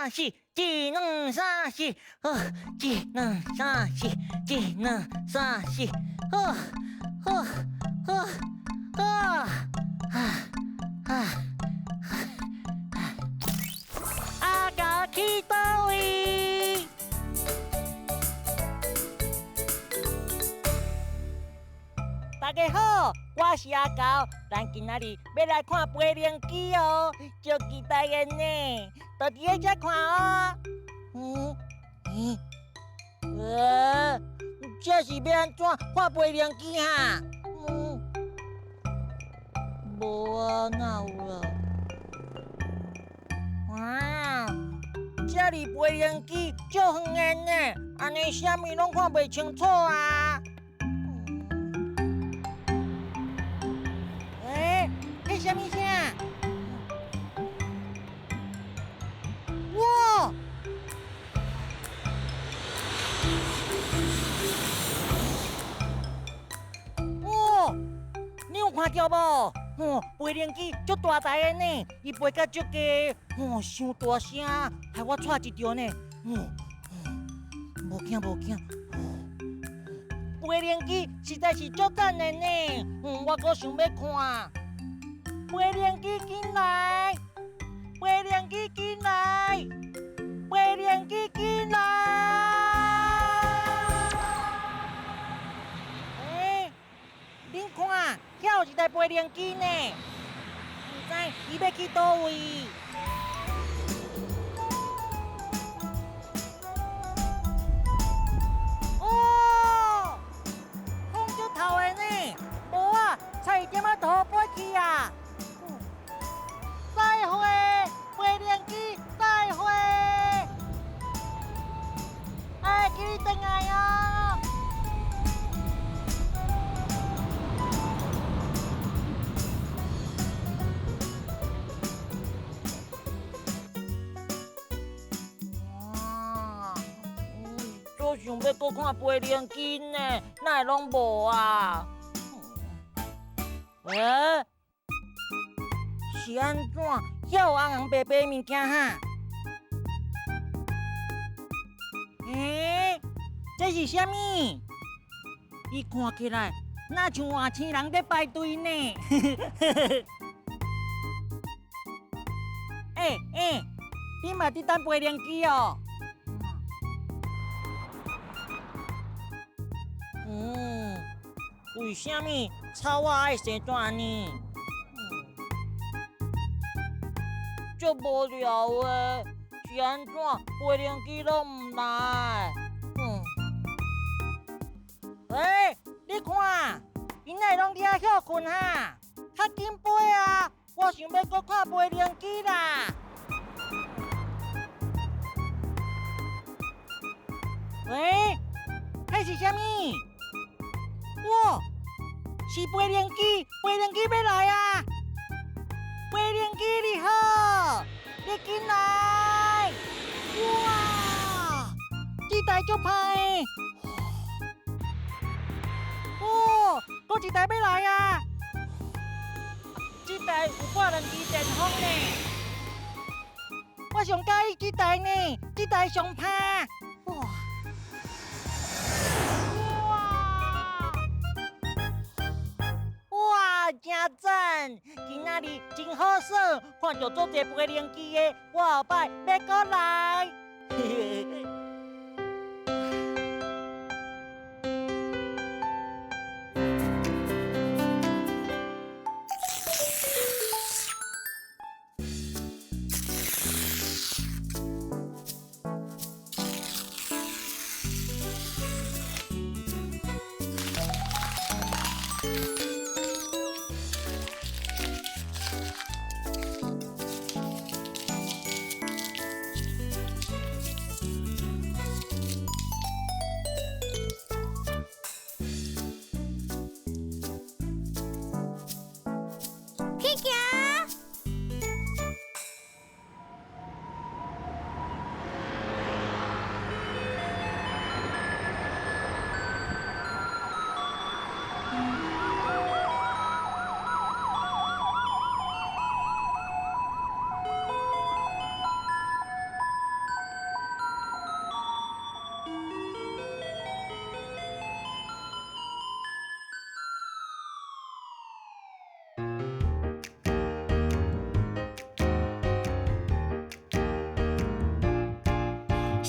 三四，一两三四，好，一两三四，一两三四，好，好，好，好，阿狗去倒位？大家好，我是阿狗，咱今仔日要来看飞龙机哦，足期待的呢，到伫咧遮看哦。这是要安怎看飞龙机哈？无啊，哪有啦？哇，这里飞龙机足远的呢，安尼啥物拢看袂清楚啊？迄啥物声？哇！哇！你有看到无？飞龙机足大台的呢，伊飞甲足低，伤大声，害我踹一跳呢。无惊无惊。飞龙机实在是足赞的呢，我阁想要看。飞龙机进来，飞龙机进来，飞龙机进来！恁看，遐有一台飞龙机呢，唔知伊要去倒位？哦，风足透的呢，无啊，差一点仔倒飞去啊！再会，飞龙机，再会！哎，叫你回来哦！哇，足想要搁看飞龙机呢，哪会拢无啊？是安怎？遐有红红白白物件哈？这是啥物？伊看起来哪像换青人在排队呢？你嘛伫等飞龙机哦？为啥物草我爱生怎呢？足无聊的，是安怎飞龙机拢唔来？你看，因哪会拢伫遐休困哈？较紧飞啊！我想要搁看飞龙机啦。迄是啥物？哇，是飞龙机，飞龙机要来啊！飞龙机你好，你进来！哇，这台足歹的。搁一台要来啊！这台有挂两支电风呢。我上喜欢这台呢，这台上拍。哇，真赞！今仔日真好耍，看到足侪飞龙机的，我后摆要过来。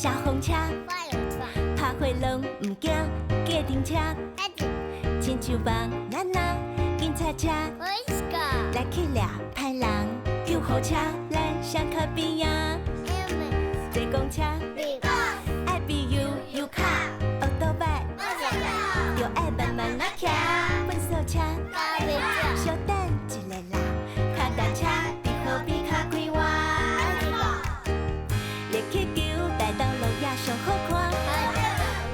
小红车，拍火龙唔惊，计程车，亲像梦囡仔，警察车，来去抓歹人，救护车，咱上靠边啊，坐公车，爱比油卡，学倒摆，又爱慢慢来骑，粉扫车，小等一下啦，脚踏车，伫河边较快活。热气球，大东路也上好看。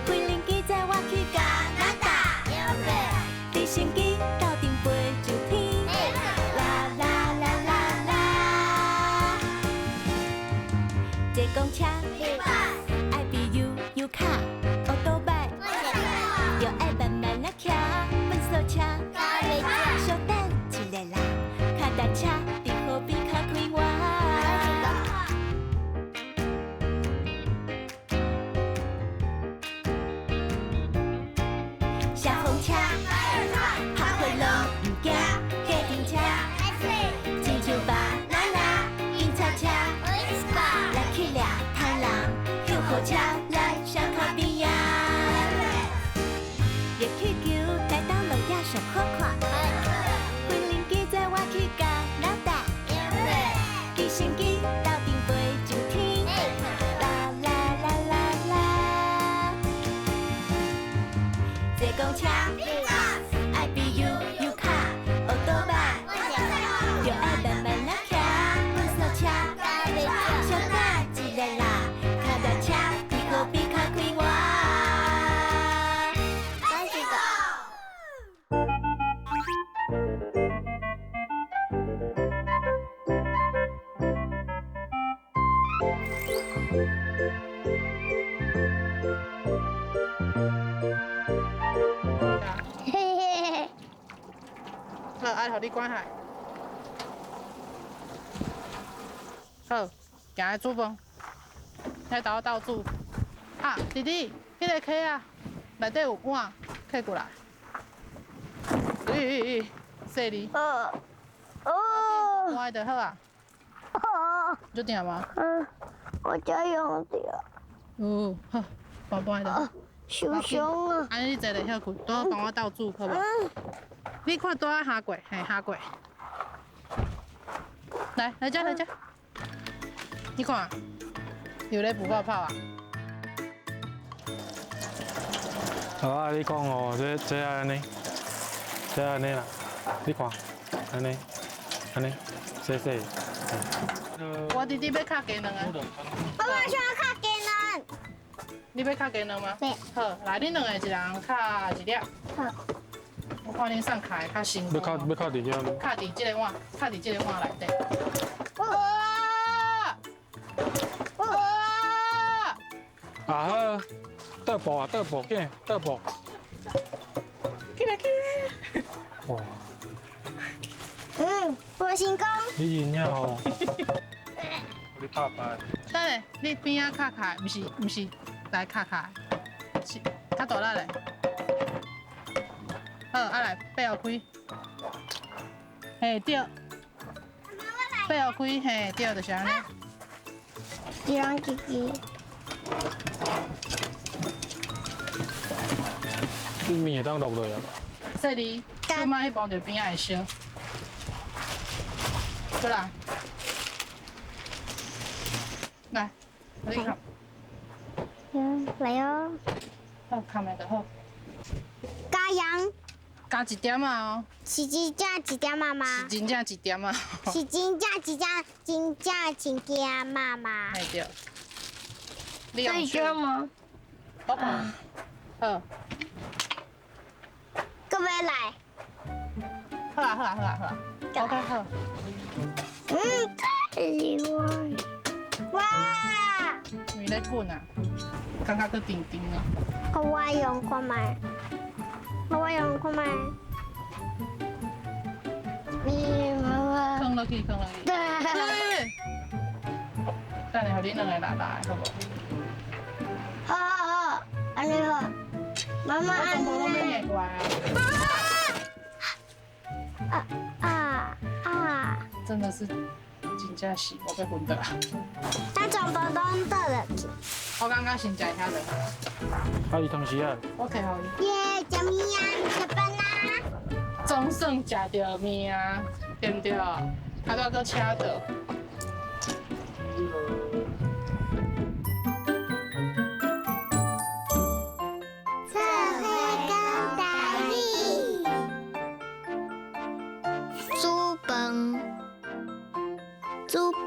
飞轮机载我去加拿大，直升机斗阵飞上天。啦啦啦啦啦，坐公车，爱比油卡，学倒摆，又爱慢慢来骑，粉扫车，小等一下啦，脚踏车，伫河边较快活。小红车，拍火龙唔惊，计程车，亲像爸奶奶，警察车，来去抓歹人，救护车，来上靠边啊。热气球，大东路也上好看。飞轮机载我去加拿大，直升机斗阵飞上天。啦啦啦啦啦，坐公车，爱比油卡，学倒摆，又爱慢慢来骑，粉扫车，小等一下啦，脚踏车，伫河边较快活。好，啊，互你关下。好，行来煮饭，来倒倒煮。啊，弟弟，迄个溪啊，内底有碗，摕过来。细哩。乖就好啊。就点吗？我家用掉，哦，好，乖乖的。熊熊啊！安尼你坐咧遐困，都帮我倒煮，好无？你看倒啊下过，嘿下过。来这来这，你看，有咧不泡泡啊？啊，你讲哦，这安尼，这安尼啦，你看，安尼，细细。我弟弟要卡鸡卵啊！我想要看给人。你要卡鸡卵吗？对。好，来，恁两个一人卡一粒。好。我看恁送卡的较辛苦。要靠伫遐。卡伫这个碗，卡伫这个碗内底。啊好，倒步啊，倒步，见倒步。起来起来！哇，我成功。你赢了吼！你拍牌。等下，你边仔卡卡，不是来卡卡，是较大力嘞。好，啊来背后开。嘿对。背后开，嘿对，就是安尼。一人弟弟。你面会当落落啊？细哩，小妈迄包就边仔会烧。过来，来，你看，来哦。好，看下就好。加羊加一点啊哦，是真正一点妈妈，是真正一点啊。是真正真正妈妈。嘿对。你可以这吗？好，好，各位来。好啊，OK 好。太厉害！哇！你咧滚啊？感觉佮叮叮啊。我用看卖，我用看卖。你妈妈。放落去。对。等下，互恁两个来，好无？好，安尼好。妈妈安尼。我拢要过来啊。啊！真的是真正是我要昏倒啊！那全部拢倒落去。我刚刚先食遐落，啊，伊同时啊，我摕互伊。耶，食物啊，食饭啦！总算食着面啊，对不对？啊，再搁车着。社会讲台语，煮饭，煮饭，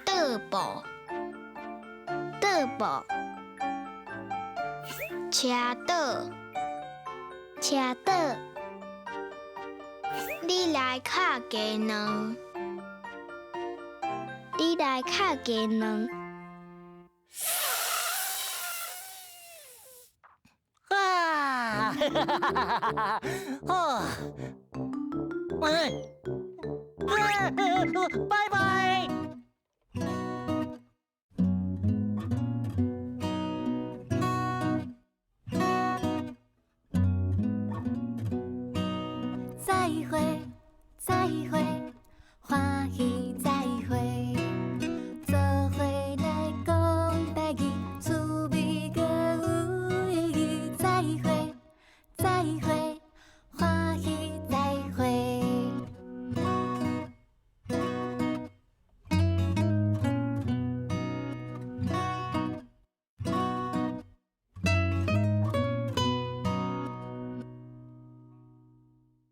倒步，倒步，车倒，车倒，你来敲鸡卵，你来敲鸡卵。啊！哦，拜拜。再会，再会。